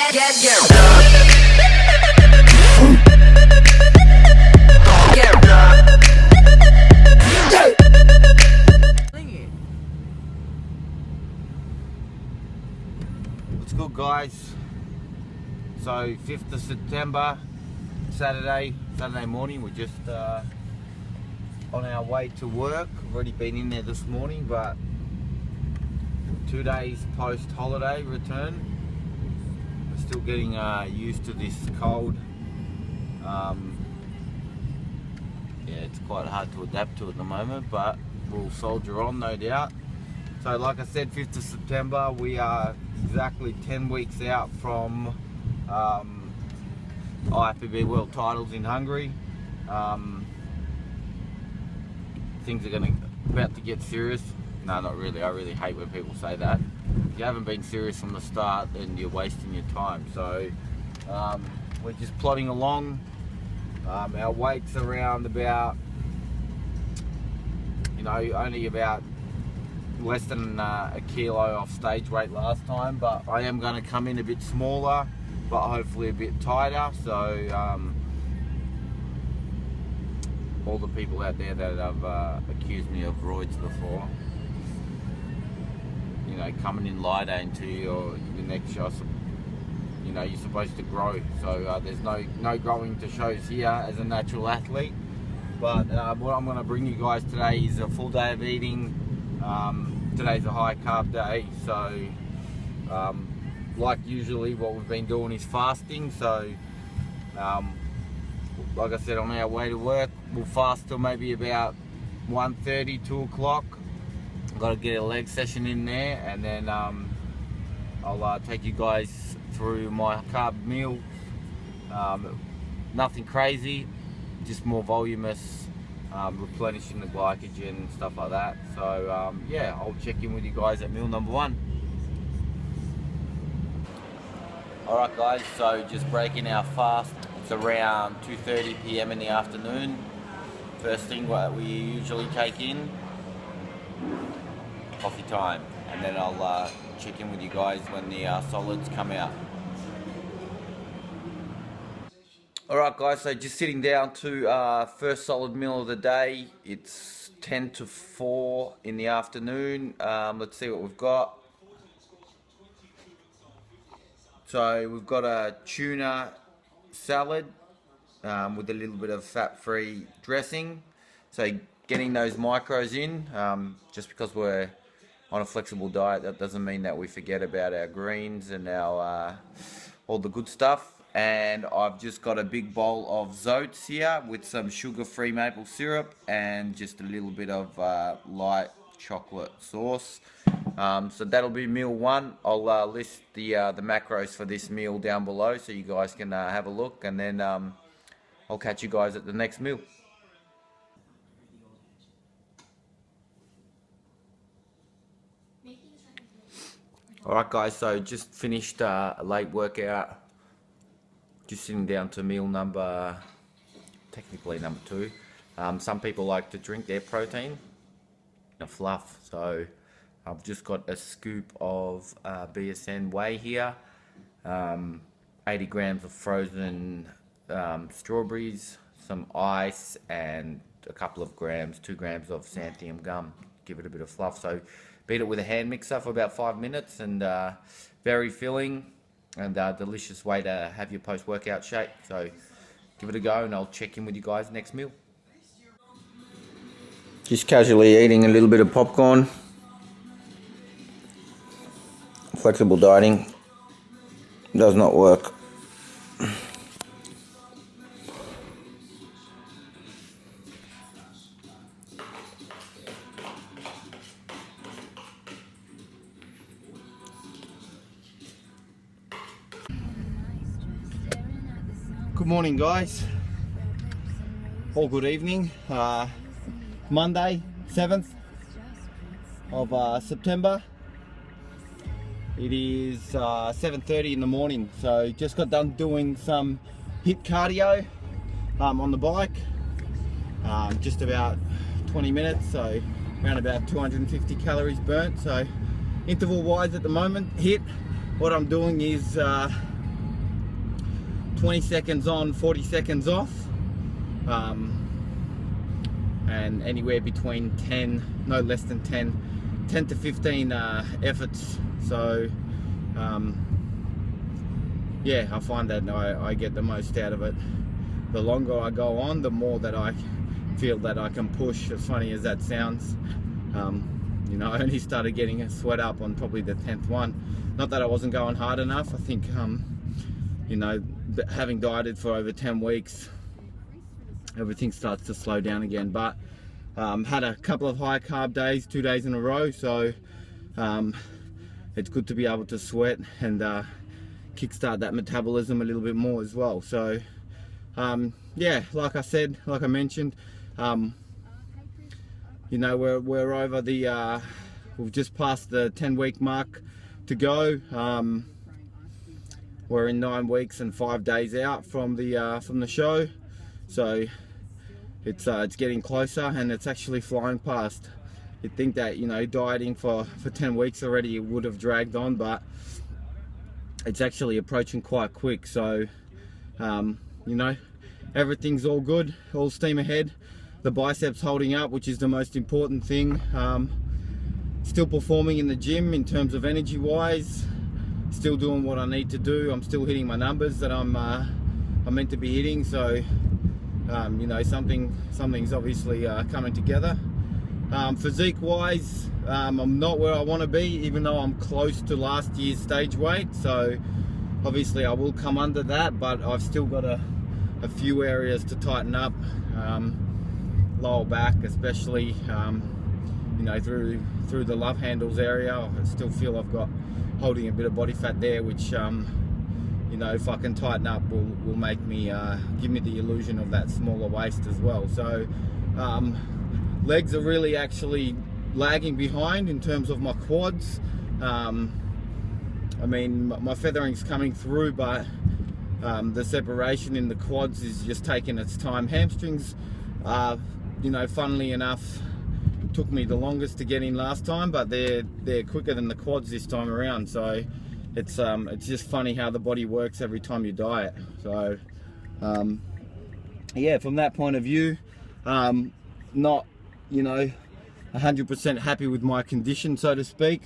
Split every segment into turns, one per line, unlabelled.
What's good, guys? So 5th of September, Saturday morning. We're just on our way to work. I've already been in there this morning, but 2 days post-holiday return. We're still getting used to this cold. Yeah, it's quite hard to adapt to at the moment, but we'll soldier on, no doubt. So like I said, 5th of September, we are exactly 10 weeks out from IFBB World Titles in Hungary. Things are about to get serious. No, not really. I really hate when people say that. If you haven't been serious from the start, then you're wasting your time. So we're just plodding along. Our weight's around about, only about less than a kilo off stage weight last time, but I am going to come in a bit smaller, but hopefully a bit tighter. So all the people out there that have accused me of roids before, coming in lighter into your next shot, you're supposed to grow. So there's no growing to shows here as a natural athlete. But what I'm going to bring you guys today is a full day of eating. Today's a high carb day, so like usually what we've been doing is fasting. So like I said, on our way to work, we'll fast till maybe about 1:30, 2 o'clock. Got to get a leg session in there, and then I'll take you guys through my carb meal. Nothing crazy, just more voluminous, replenishing the glycogen and stuff like that. So yeah, I'll check in with you guys at meal number 1. Alright guys, so just breaking our fast. It's around 2:30 PM in the afternoon. First thing what we usually take in, coffee time, and then I'll check in with you guys when the solids come out. Alright guys, so just sitting down to first solid meal of the day. It's 10 to 4 in the afternoon. Let's see what we've got. So we've got a tuna salad with a little bit of fat-free dressing. So getting those micros in, just because we're on a flexible diet, that doesn't mean that we forget about our greens and our all the good stuff. And I've just got a big bowl of Zoats here with some sugar-free maple syrup and just a little bit of light chocolate sauce. So that'll be meal 1. I'll list the macros for this meal down below so you guys can have a look, and then I'll catch you guys at the next meal. Alright guys, so just finished a late workout. Just sitting down to meal technically number 2. Some people like to drink their protein in a fluff, so I've just got a scoop of BSN whey here, 80 grams of frozen strawberries, some ice, and a couple of grams, 2 grams of xanthium gum. Give it a bit of fluff. So beat it with a hand mixer for about 5 minutes, and very filling and delicious way to have your post-workout shake. So give it a go, and I'll check in with you guys next meal. Just casually eating a little bit of popcorn. Flexible dieting does not work. Good morning guys, or good evening. Monday 7th of September. It is 7:30 in the morning, so just got done doing some HIIT cardio on the bike. Just about 20 minutes, so around about 250 calories burnt. So interval wise at the moment, HIIT, what I'm doing is 20 seconds on, 40 seconds off, and anywhere between 10, no less than 10 to 15 efforts. So yeah, I find that I get the most out of it. The longer I go on, the more that I feel that I can push, as funny as that sounds. You know, I only started getting a sweat up on probably the 10th one. Not that I wasn't going hard enough. I think, you know, having dieted for over 10 weeks, everything starts to slow down again. But had a couple of high carb days, 2 days in a row, so it's good to be able to sweat and kickstart that metabolism a little bit more as well. So yeah, like I said, like I mentioned, you know, we're over the we've just passed the 10-week mark to go. We're in 9 weeks and 5 days out from the show, so it's getting closer, and it's actually flying past. You'd think that, you know, dieting for 10 weeks already, it would have dragged on, but it's actually approaching quite quick. So you know, everything's all good, all steam ahead. The biceps holding up, which is the most important thing. Still performing in the gym in terms of energy wise, still doing what I need to do. I'm still hitting my numbers that I'm meant to be hitting. So you know, something's obviously coming together. Physique wise, I'm not where I want to be, even though I'm close to last year's stage weight. So obviously I will come under that, but I've still got a few areas to tighten up. Lower back especially, you know, through the love handles area. I still feel I've got holding a bit of body fat there, which you know, if I can tighten up, will make me give me the illusion of that smaller waist as well. So legs are really actually lagging behind in terms of my quads. I mean, my feathering's coming through, but the separation in the quads is just taking its time. Hamstrings, you know, funnily enough, took me the longest to get in last time, but they're quicker than the quads this time around. So it's just funny how the body works every time you diet. So yeah, from that point of view, not, you know, 100% happy with my condition, so to speak,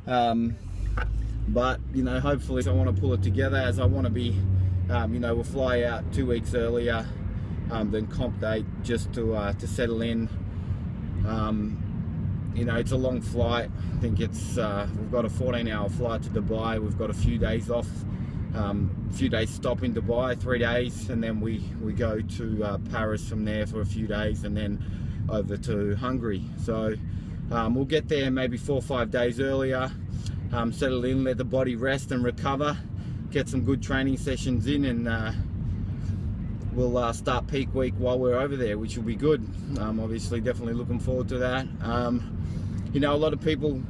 but you know, hopefully I want to pull it together, as I want to be, you know, we'll fly out 2 weeks earlier than comp date, just to settle in. You know, it's a long flight. I think it's we've got a 14-hour flight to Dubai. We've got a few days off, a few days stop in Dubai, 3 days, and then we go to Paris from there for a few days, and then over to Hungary. So we'll get there maybe 4 or 5 days earlier, settle in, let the body rest and recover, get some good training sessions in, and we'll start peak week while we're over there, which will be good. Obviously definitely looking forward to that. You know, a lot of people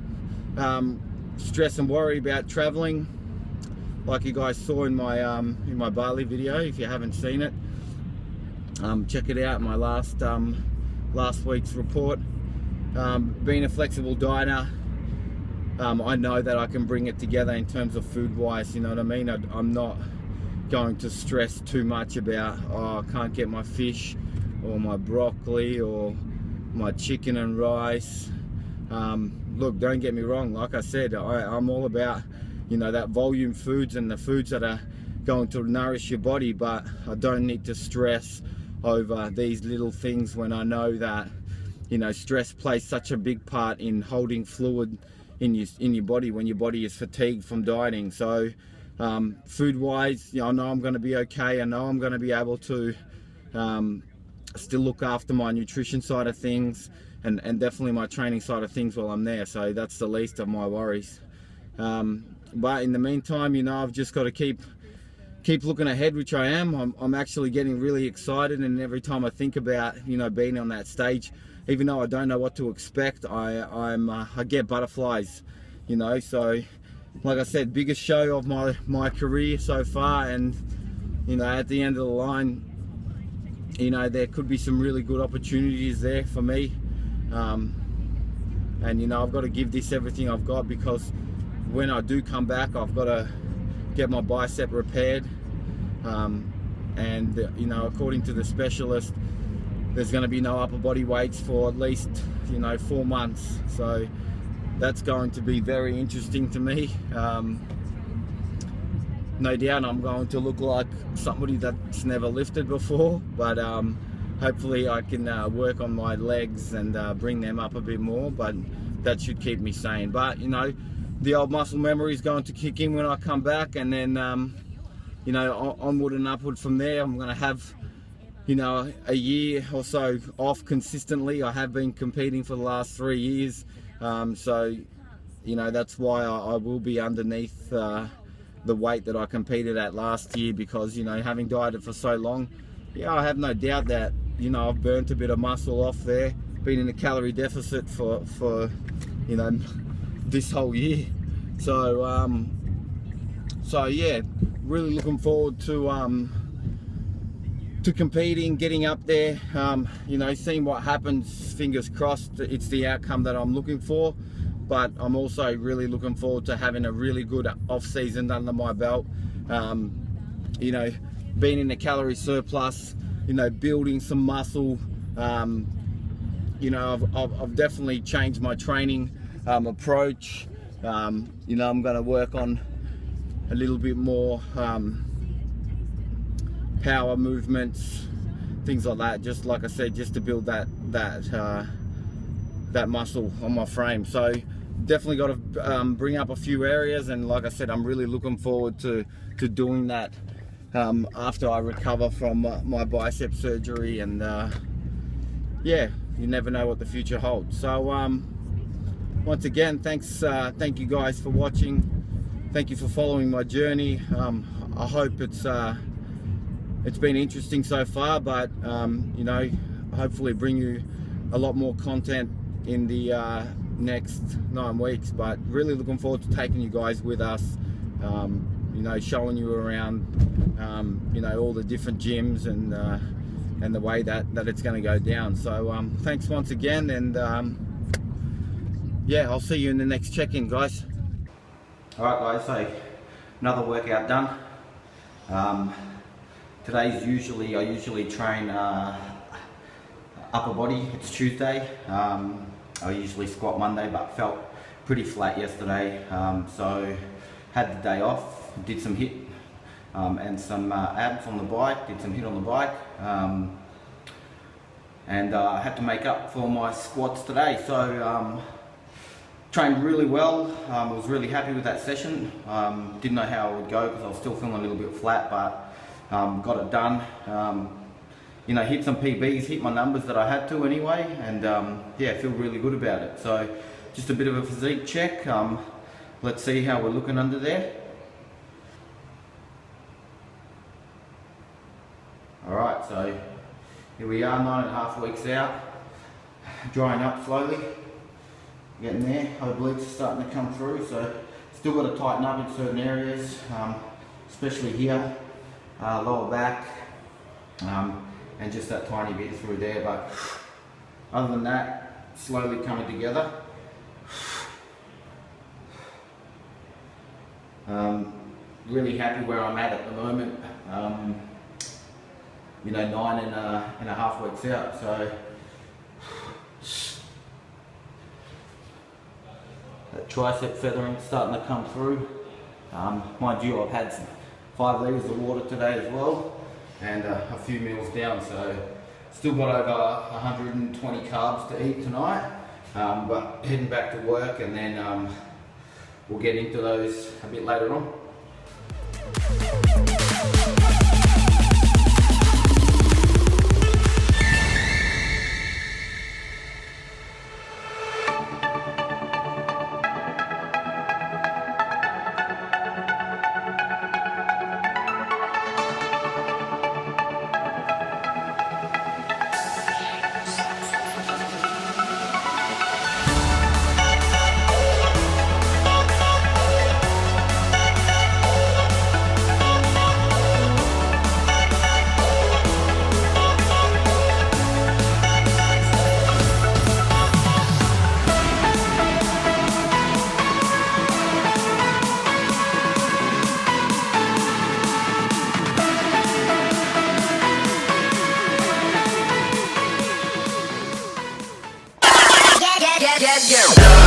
stress and worry about traveling, like you guys saw in my Bali video. If you haven't seen it, check it out, my last week's report. Being a flexible dieter, I know that I can bring it together in terms of food wise, you know what I mean? I'm not going to stress too much about, oh, I can't get my fish or my broccoli or my chicken and rice. Look, don't get me wrong, like I said, I'm all about, you know, that volume foods and the foods that are going to nourish your body, but I don't need to stress over these little things when I know that, you know, stress plays such a big part in holding fluid in your body when your body is fatigued from dieting. So food wise, you know, I know I'm going to be okay. I know I'm going to be able to still look after my nutrition side of things, and definitely my training side of things while I'm there. So that's the least of my worries. But in the meantime, you know, I've just got to keep looking ahead, which I am. I'm actually getting really excited, and every time I think about, you know, being on that stage, even though I don't know what to expect, I get butterflies, you know. So like I said, biggest show of my career so far, and you know, at the end of the line, you know, there could be some really good opportunities there for me, and you know, I've got to give this everything I've got, because when I do come back, I've got to get my bicep repaired.
And you know, according to the specialist, there's going to be no upper body weights for at least, you know, 4 months. So that's going to be very interesting to me. No doubt I'm going to look like somebody that's never lifted before, but hopefully I can work on my legs and bring them up a bit more, but that should keep me sane. But you know, the old muscle memory is going to kick in when I come back, and then you know, onward and upward from there. I'm going to have, you know, a year or so off consistently. I have been competing for the last 3 years, so you know, that's why I will be underneath the weight that I competed at last year, because, you know, having dieted for so long, yeah, I have no doubt that, you know, I've burnt a bit of muscle off there, been in a calorie deficit for you know, this whole year. So so yeah, really looking forward to competing, getting up there, you know, seeing what happens. Fingers crossed it's the outcome that I'm looking for. But I'm also really looking forward to having a really good off season under my belt. You know, being in a calorie surplus, you know, building some muscle. You know, I've definitely changed my training approach. You know, I'm going to work on a little bit more power movements, things like that. Just like I said, just to build that muscle on my frame. So definitely got to bring up a few areas, and like I said, I'm really looking forward to doing that after I recover from my bicep surgery. And yeah, you never know what the future holds. So once again, thank you guys for watching. Thank you for following my journey. I hope it's been interesting so far, but you know, hopefully bring you a lot more content in the next 9 weeks. But really looking forward to taking you guys with us, you know, showing you around, you know, all the different gyms and the way that it's going to go down. So thanks once again, and yeah, I'll see you in the next check-in, guys. Alright guys, so another workout done. Today's I usually train upper body. It's Tuesday. I usually squat Monday, but felt pretty flat yesterday, so had the day off, did some HIIT and some abs on the bike, did some HIIT on the bike, and I had to make up for my squats today. So trained really well. I was really happy with that session. Didn't know how it would go because I was still feeling a little bit flat, but got it done. You know, hit some PBs, hit my numbers that I had to anyway, and yeah, feel really good about it. So just a bit of a physique check. Let's see how we're looking under there. Alright, so here we are, 9.5 weeks out, drying up slowly, getting there. Obliques are starting to come through, so still got to tighten up in certain areas, especially here, lower back, and just that tiny bit through there. But other than that, slowly coming together. Really happy where I'm at the moment. You know, 9.5 weeks out, so that tricep feathering starting to come through. Mind you, I've had 5 litres of water today as well, and a few meals down, so still got over 120 carbs to eat tonight, but heading back to work, and then we'll get into those a bit later on.
get.